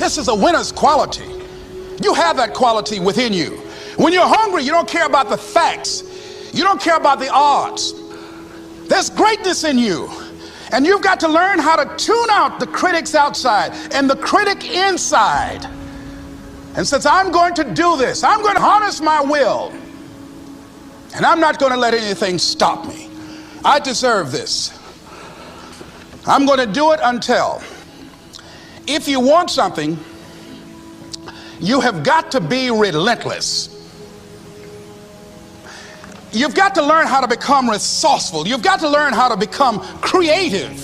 This is a winner's quality. You have that quality within you. When you're hungry, you don't care about the facts. You don't care about the odds. There's greatness in you. And you've got to learn how to tune out the critics outside and the critic inside. And since I'm going to do this, I'm going to harness my will. And I'm not going to let anything stop me. I deserve this. I'm going to do it until. If you want something, you have got to be relentless. You've got to learn how to become resourceful. You've got to learn how to become creative.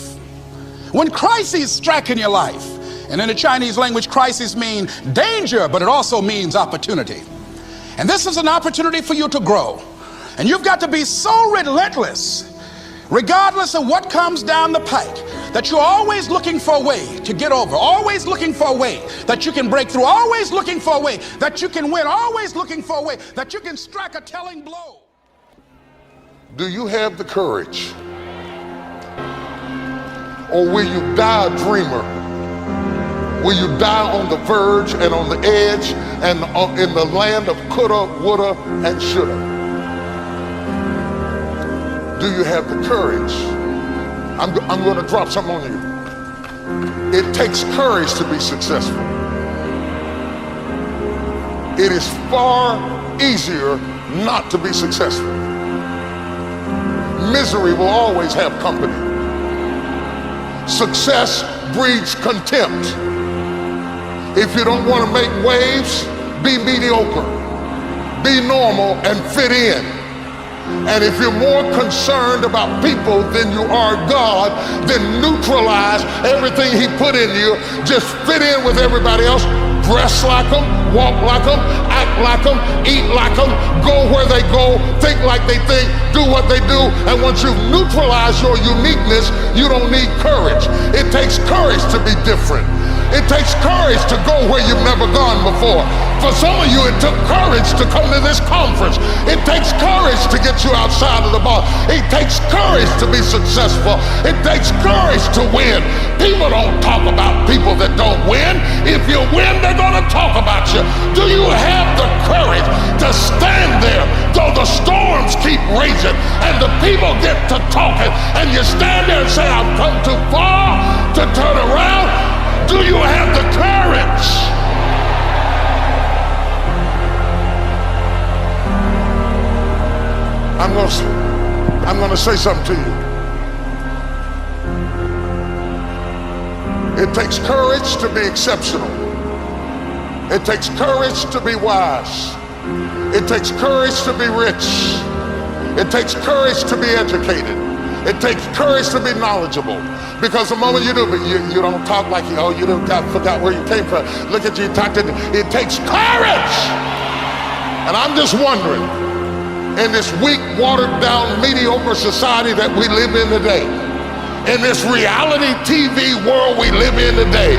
When crises strike in your life, and in the Chinese language, crises mean danger, but it also means opportunity. And this is an opportunity for you to grow. And you've got to be so relentless, regardless of what comes down the pike, that you're always looking for a way to get over, always looking for a way that you can break through, always looking for a way that you can win, always looking for a way that you can strike a telling blow. Do you have the courage? Or will you die a dreamer? Will you die on the verge and on the edge and in the land of coulda, woulda, and shoulda? Do you have the courage? I'm going to drop something on you. It takes courage to be successful. It is far easier not to be successful. Misery will always have company. Success breeds contempt. If you don't want to make waves, be mediocre. Be normal and fit in. And if you're more concerned about people than you are God, then neutralize everything He put in you. Just fit in with everybody else. Dress like them, walk like them, act like them, eat like them, go where they go, think like they think, do what they do. And once you've neutralized your uniqueness, you don't need courage. It takes courage to be different. It takes courage to go where you've never gone before. For some of you, it took courage to come to this conference. It takes courage to get you outside of the box. It takes courage to be successful. It takes courage to win. People don't talk about people that don't win. If you win, they're going to talk about you. Do you have the courage to stand there though the storms keep raging and the people get to talking and you stand there and say, I've come too far to turn around? Do you have the courage? I'm going to say something to you. It takes courage to be exceptional. It takes courage to be wise. It takes courage to be rich. It takes courage to be educated. It takes courage to be knowledgeable. Because the moment you do, but you don't talk like you, you forgot where you came from. Look at you, it takes courage. And I'm just wondering, in this weak, watered down, mediocre society that we live in today, in this reality TV world we live in today,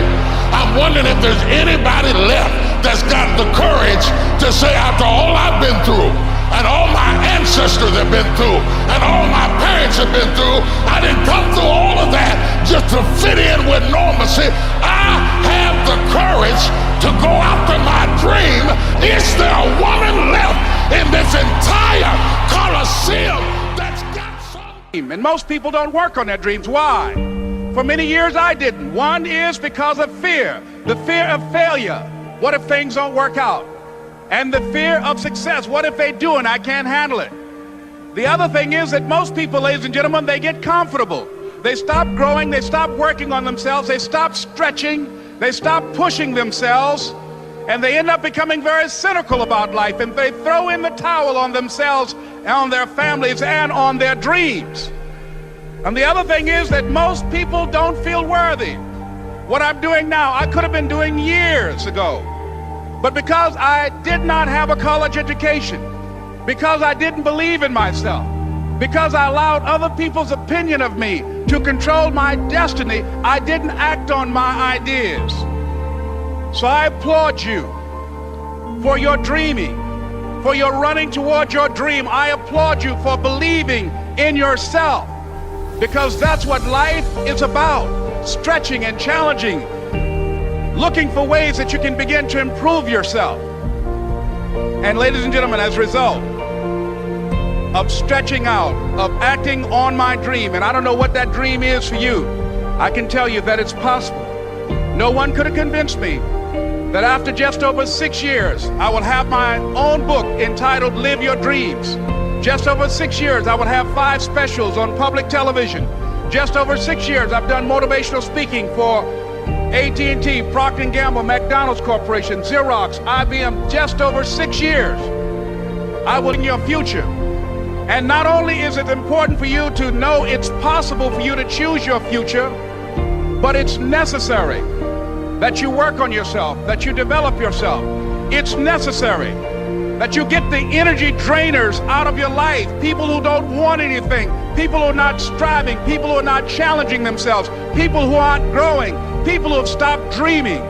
I'm wondering if there's anybody left that's got the courage to say, after all I've been through, and all my ancestors have been through, and all my parents have been through, I didn't come through all of that just to fit in with normalcy. I have the courage to go after my dream. Is there a woman left in this entire Coliseum that's got some? And most people don't work on their dreams. Why? For many years I didn't. One is because of fear. The fear of failure. What if things don't work out? And the fear of success. What if they do and I can't handle it? The other thing is that most people, ladies and gentlemen, they get comfortable. They stop growing, they stop working on themselves, they stop stretching, they stop pushing themselves, and they end up becoming very cynical about life, and they throw in the towel on themselves and on their families and on their dreams. And the other thing is that most people don't feel worthy. What I'm doing now, I could have been doing years ago. But because I did not have a college education, because I didn't believe in myself, because I allowed other people's opinion of me to control my destiny, I didn't act on my ideas. So I applaud you for your dreaming, for your running toward your dream. I applaud you for believing in yourself, because that's what life is about, stretching and challenging looking for ways that you can begin to improve yourself. And ladies and gentlemen, as a result of stretching out, of acting on my dream, and I don't know what that dream is for you, I can tell you that it's possible. No one could have convinced me that after just over 6 years, I will have my own book entitled Live Your Dreams. Just over 6 years, I will have 5 specials on public television. Just over 6 years, I've done motivational speaking for AT&T, Procter & Gamble, McDonald's Corporation, Xerox, IBM. Just over 6 years, I will in your future. And not only is it important for you to know it's possible for you to choose your future, but it's necessary that you work on yourself, that you develop yourself. It's necessary that you get the energy drainers out of your life, people who don't want anything, people who are not striving, people who are not challenging themselves, people who aren't growing, people who have stopped dreaming.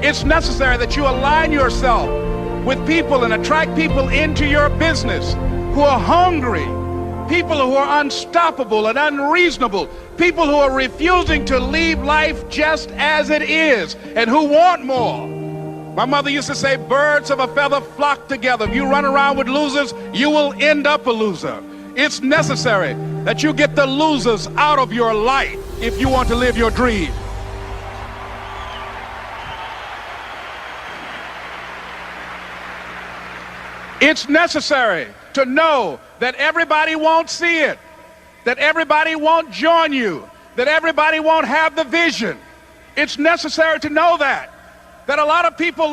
It's necessary that you align yourself with people and attract people into your business who are hungry, people who are unstoppable and unreasonable, people who are refusing to leave life just as it is and who want more. My mother used to say, birds of a feather flock together. If you run around with losers, you will end up a loser. It's necessary that you get the losers out of your life if you want to live your dream. It's necessary to know that everybody won't see it, that everybody won't join you, that everybody won't have the vision. It's necessary to know that a lot of people